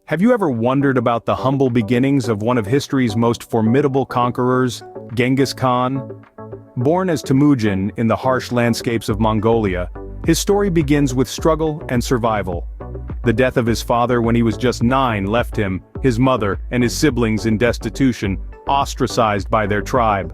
Have you ever wondered about the humble beginnings of one of history's most formidable conquerors, Genghis Khan? Born as Temujin in the harsh landscapes of Mongolia, his story begins with struggle and survival. The death of his father when he was just 9 left him, his mother, and his siblings in destitution, ostracized by their tribe.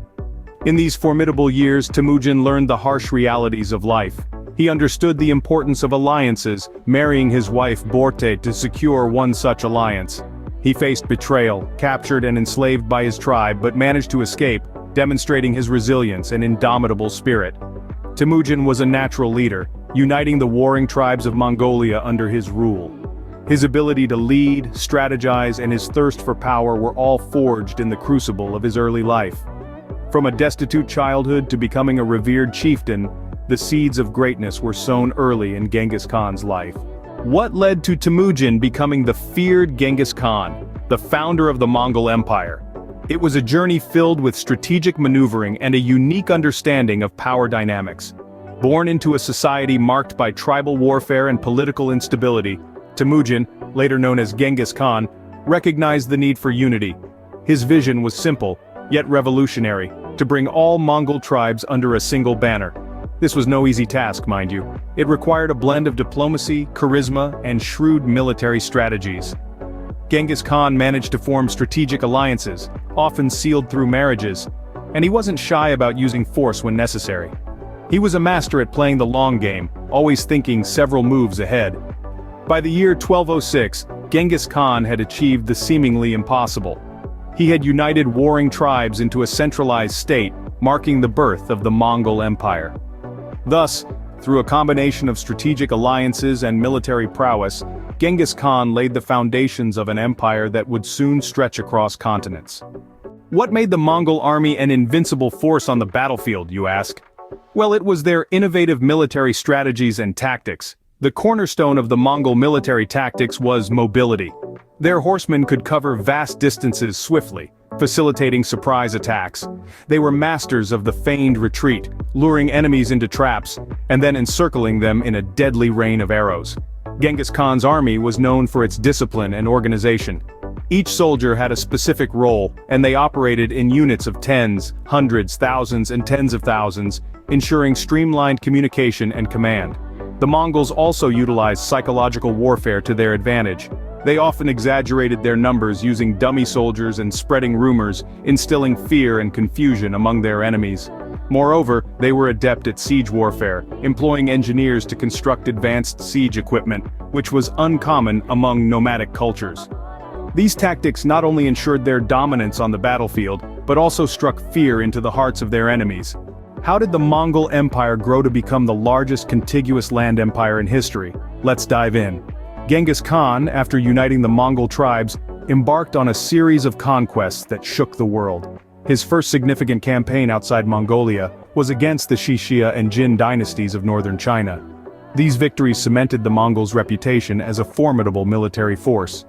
In these formidable years, Temujin learned the harsh realities of life. He understood the importance of alliances, marrying his wife Borte to secure one such alliance. He faced betrayal, captured and enslaved by his tribe but managed to escape, demonstrating his resilience and indomitable spirit. Temujin was a natural leader, uniting the warring tribes of Mongolia under his rule. His ability to lead, strategize, and his thirst for power were all forged in the crucible of his early life. From a destitute childhood to becoming a revered chieftain, the seeds of greatness were sown early in Genghis Khan's life. What led to Temujin becoming the feared Genghis Khan, the founder of the Mongol Empire? It was a journey filled with strategic maneuvering and a unique understanding of power dynamics. Born into a society marked by tribal warfare and political instability, Temujin, later known as Genghis Khan, recognized the need for unity. His vision was simple, yet revolutionary, to bring all Mongol tribes under a single banner. This was no easy task, mind you. It required a blend of diplomacy, charisma, and shrewd military strategies. Genghis Khan managed to form strategic alliances, often sealed through marriages, and he wasn't shy about using force when necessary. He was a master at playing the long game, always thinking several moves ahead. By the year 1206, Genghis Khan had achieved the seemingly impossible. He had united warring tribes into a centralized state, marking the birth of the Mongol Empire. Thus, through a combination of strategic alliances and military prowess, Genghis Khan laid the foundations of an empire that would soon stretch across continents. What made the Mongol army an invincible force on the battlefield, you ask? Well, it was their innovative military strategies and tactics. The cornerstone of the Mongol military tactics was mobility. Their horsemen could cover vast distances swiftly, facilitating surprise attacks. They were masters of the feigned retreat, luring enemies into traps, and then encircling them in a deadly rain of arrows. Genghis Khan's army was known for its discipline and organization. Each soldier had a specific role, and they operated in units of tens, hundreds, thousands, and tens of thousands, ensuring streamlined communication and command. The Mongols also utilized psychological warfare to their advantage. They often exaggerated their numbers using dummy soldiers and spreading rumors, instilling fear and confusion among their enemies. Moreover, they were adept at siege warfare, employing engineers to construct advanced siege equipment, which was uncommon among nomadic cultures. These tactics not only ensured their dominance on the battlefield, but also struck fear into the hearts of their enemies. How did the Mongol Empire grow to become the largest contiguous land empire in history? Let's dive in. Genghis Khan, after uniting the Mongol tribes, embarked on a series of conquests that shook the world. His first significant campaign outside Mongolia was against the Xixia and Jin dynasties of northern China. These victories cemented the Mongols' reputation as a formidable military force.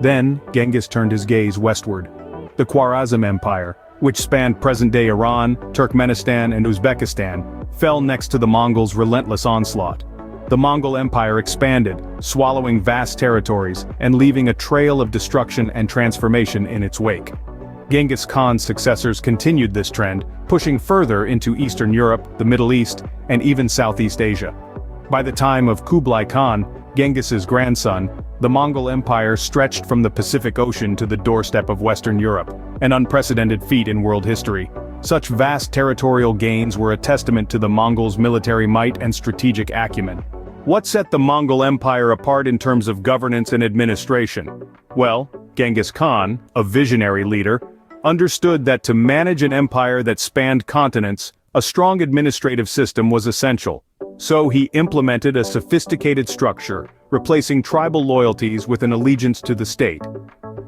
Then, Genghis turned his gaze westward. The Khwarezm Empire, which spanned present-day Iran, Turkmenistan, and Uzbekistan, fell next to the Mongols' relentless onslaught. The Mongol Empire expanded, swallowing vast territories, and leaving a trail of destruction and transformation in its wake. Genghis Khan's successors continued this trend, pushing further into Eastern Europe, the Middle East, and even Southeast Asia. By the time of Kublai Khan, Genghis's grandson, the Mongol Empire stretched from the Pacific Ocean to the doorstep of Western Europe, an unprecedented feat in world history. Such vast territorial gains were a testament to the Mongols' military might and strategic acumen. What set the Mongol Empire apart in terms of governance and administration? Well, Genghis Khan, a visionary leader, understood that to manage an empire that spanned continents, a strong administrative system was essential. So he implemented a sophisticated structure, replacing tribal loyalties with an allegiance to the state.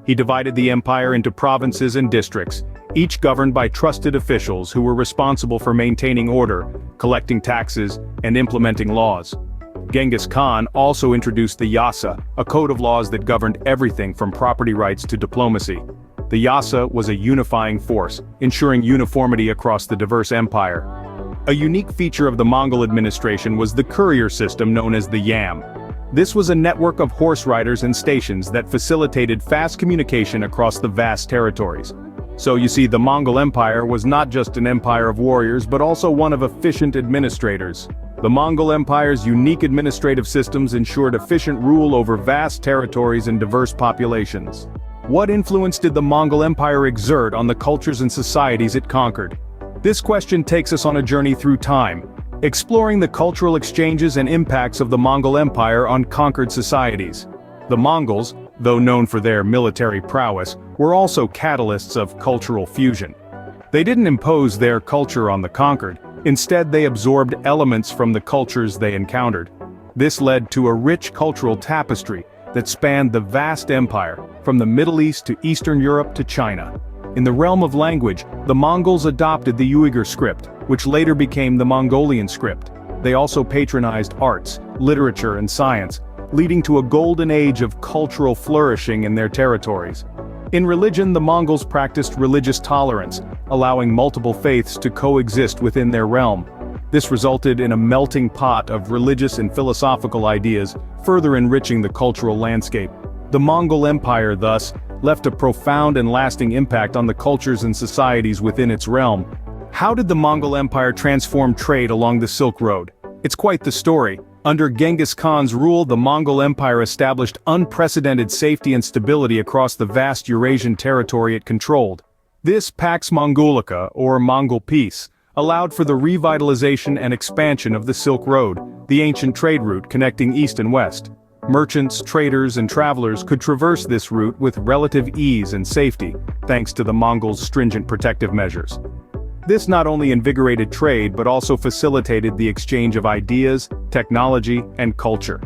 He divided the empire into provinces and districts, each governed by trusted officials who were responsible for maintaining order, collecting taxes, and implementing laws. Genghis Khan also introduced the Yasa, a code of laws that governed everything from property rights to diplomacy. The Yasa was a unifying force, ensuring uniformity across the diverse empire. A unique feature of the Mongol administration was the courier system known as the Yam. This was a network of horse riders and stations that facilitated fast communication across the vast territories. So you see, the Mongol Empire was not just an empire of warriors but also one of efficient administrators. The Mongol Empire's unique administrative systems ensured efficient rule over vast territories and diverse populations. What influence did the Mongol Empire exert on the cultures and societies it conquered? This question takes us on a journey through time, exploring the cultural exchanges and impacts of the Mongol Empire on conquered societies. The Mongols, though known for their military prowess, were also catalysts of cultural fusion. They didn't impose their culture on the conquered, instead they absorbed elements from the cultures they encountered. This led to a rich cultural tapestry that spanned the vast empire, from the Middle East to Eastern Europe to China. In the realm of language, the Mongols adopted the Uyghur script, which later became the Mongolian script. They also patronized arts, literature and science, leading to a golden age of cultural flourishing in their territories. In religion, the Mongols practiced religious tolerance, allowing multiple faiths to coexist within their realm. This resulted in a melting pot of religious and philosophical ideas, further enriching the cultural landscape. The Mongol Empire, thus, left a profound and lasting impact on the cultures and societies within its realm. How did the Mongol Empire transform trade along the Silk Road? It's quite the story. Under Genghis Khan's rule, the Mongol Empire established unprecedented safety and stability across the vast Eurasian territory it controlled. This Pax Mongolica, or Mongol Peace, allowed for the revitalization and expansion of the Silk Road, the ancient trade route connecting East and West. Merchants, traders, and travelers could traverse this route with relative ease and safety, thanks to the Mongols' stringent protective measures. This not only invigorated trade but also facilitated the exchange of ideas, technology, and culture.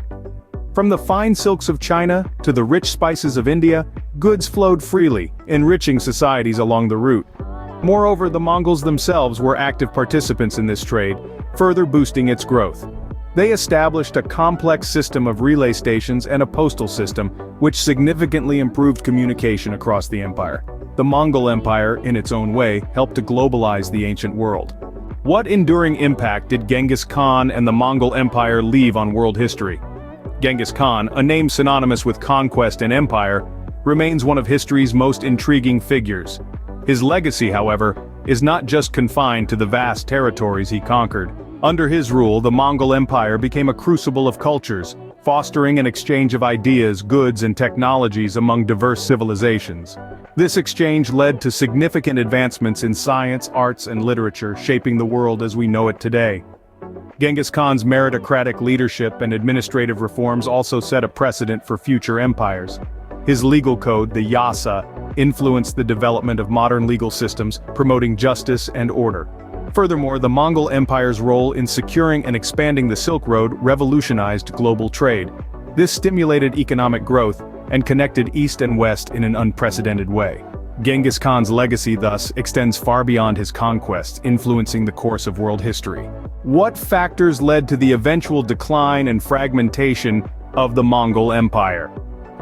From the fine silks of China to the rich spices of India, goods flowed freely, enriching societies along the route. Moreover, the Mongols themselves were active participants in this trade, further boosting its growth. They established a complex system of relay stations and a postal system, which significantly improved communication across the empire. The Mongol Empire, in its own way, helped to globalize the ancient world. What enduring impact did Genghis Khan and the Mongol Empire leave on world history? Genghis Khan, a name synonymous with conquest and empire, remains one of history's most intriguing figures. His legacy, however, is not just confined to the vast territories he conquered. Under his rule, the Mongol Empire became a crucible of cultures, fostering an exchange of ideas, goods, and technologies among diverse civilizations. This exchange led to significant advancements in science, arts, and literature, shaping the world as we know it today. Genghis Khan's meritocratic leadership and administrative reforms also set a precedent for future empires. His legal code, the Yasa, influenced the development of modern legal systems, promoting justice and order. Furthermore, the Mongol Empire's role in securing and expanding the Silk Road revolutionized global trade. This stimulated economic growth and connected East and West in an unprecedented way. Genghis Khan's legacy, thus, extends far beyond his conquests, influencing the course of world history. What factors led to the eventual decline and fragmentation of the Mongol Empire?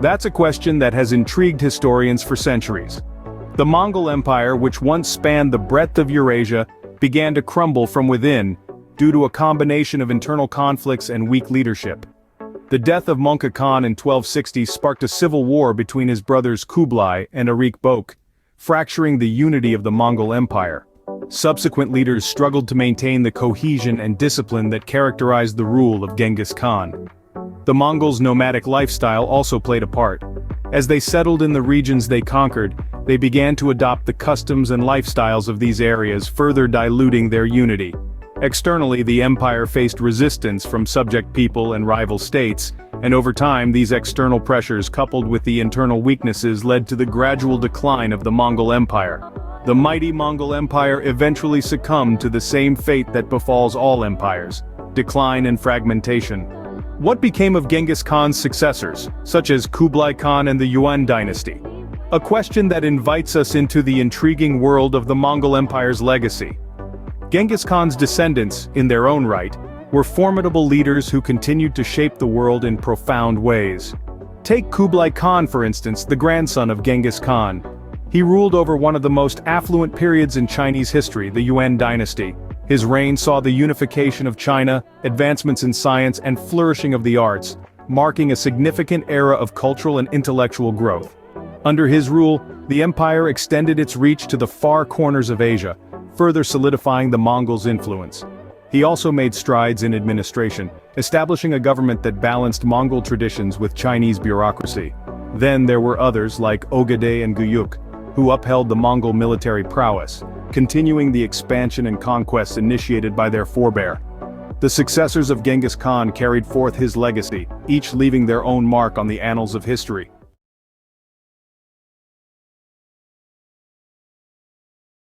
That's a question that has intrigued historians for centuries. The Mongol Empire, which once spanned the breadth of Eurasia, began to crumble from within, due to a combination of internal conflicts and weak leadership. The death of Mongke Khan in 1260 sparked a civil war between his brothers Kublai and Arik Bok, fracturing the unity of the Mongol Empire. Subsequent leaders struggled to maintain the cohesion and discipline that characterized the rule of Genghis Khan. The Mongols' nomadic lifestyle also played a part. As they settled in the regions they conquered, they began to adopt the customs and lifestyles of these areas, further diluting their unity. Externally, the empire faced resistance from subject people and rival states, and over time these external pressures coupled with the internal weaknesses led to the gradual decline of the Mongol Empire. The mighty Mongol Empire eventually succumbed to the same fate that befalls all empires: decline and fragmentation. What became of Genghis Khan's successors, such as Kublai Khan and the Yuan dynasty? A question that invites us into the intriguing world of the Mongol Empire's legacy. Genghis Khan's descendants, in their own right, were formidable leaders who continued to shape the world in profound ways. Take Kublai Khan, for instance, the grandson of Genghis Khan. He ruled over one of the most affluent periods in Chinese history, the Yuan dynasty. His reign saw the unification of China, advancements in science, and flourishing of the arts, marking a significant era of cultural and intellectual growth. Under his rule, the empire extended its reach to the far corners of Asia, further solidifying the Mongols' influence. He also made strides in administration, establishing a government that balanced Mongol traditions with Chinese bureaucracy. Then there were others like Ogedei and Guyuk, who upheld the Mongol military prowess, continuing the expansion and conquests initiated by their forebear. The successors of Genghis Khan carried forth his legacy, each leaving their own mark on the annals of history.